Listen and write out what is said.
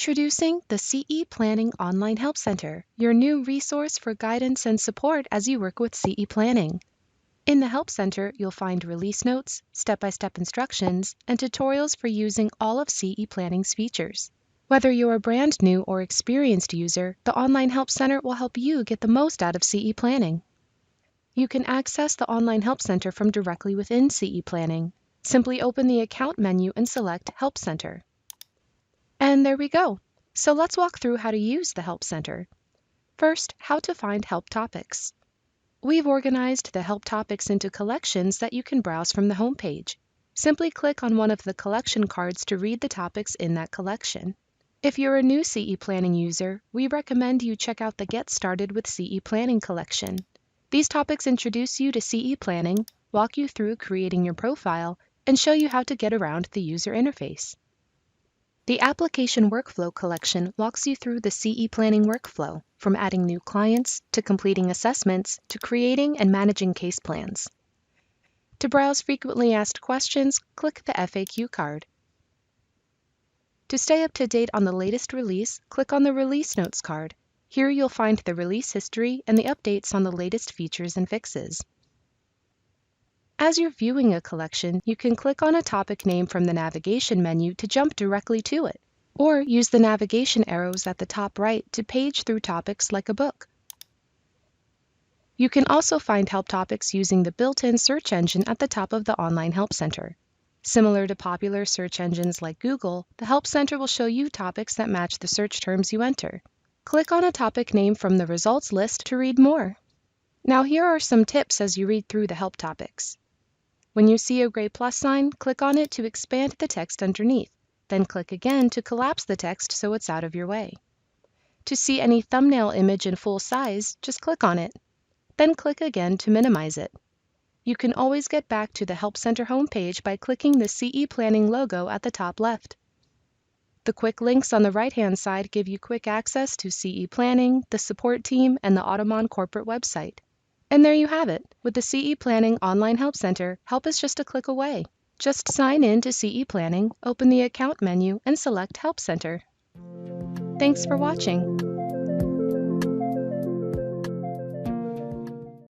Introducing the CE Planning Online Help Center, your new resource for guidance and support as you work with CE Planning. In the Help Center, you'll find release notes, step-by-step instructions, and tutorials for using all of CE Planning's features. Whether you're a brand new or experienced user, the Online Help Center will help you get the most out of CE Planning. You can access the Online Help Center from directly within CE Planning. Simply open the Account menu and select Help Center. And there we go. So let's walk through how to use the Help Center. First, how to find help topics. We've organized the help topics into collections that you can browse from the home page. Simply click on one of the collection cards to read the topics in that collection. If you're a new CE Planning user, we recommend you check out the Get Started with CE Planning collection. These topics introduce you to CE Planning, walk you through creating your profile, and show you how to get around the user interface. The Application Workflow collection walks you through the CE Planning workflow, from adding new clients, to completing assessments, to creating and managing case plans. To browse frequently asked questions, click the FAQ card. To stay up to date on the latest release, click on the Release Notes card. Here you'll find the release history and the updates on the latest features and fixes. As you're viewing a collection, you can click on a topic name from the navigation menu to jump directly to it, or use the navigation arrows at the top right to page through topics like a book. You can also find help topics using the built-in search engine at the top of the Online Help Center. Similar to popular search engines like Google, the Help Center will show you topics that match the search terms you enter. Click on a topic name from the results list to read more. Now here are some tips as you read through the help topics. When you see a gray plus sign, click on it to expand the text underneath. Then click again to collapse the text so it's out of your way. To see any thumbnail image in full size, just click on it. Then click again to minimize it. You can always get back to the Help Center homepage by clicking the CE Planning logo at the top left. The quick links on the right-hand side give you quick access to CE Planning, the support team, and the Automon corporate website. And there you have it. With the CE Planning Online Help Center, help is just a click away. Just sign in to CE Planning, open the Account menu, and select Help Center. Thanks for watching.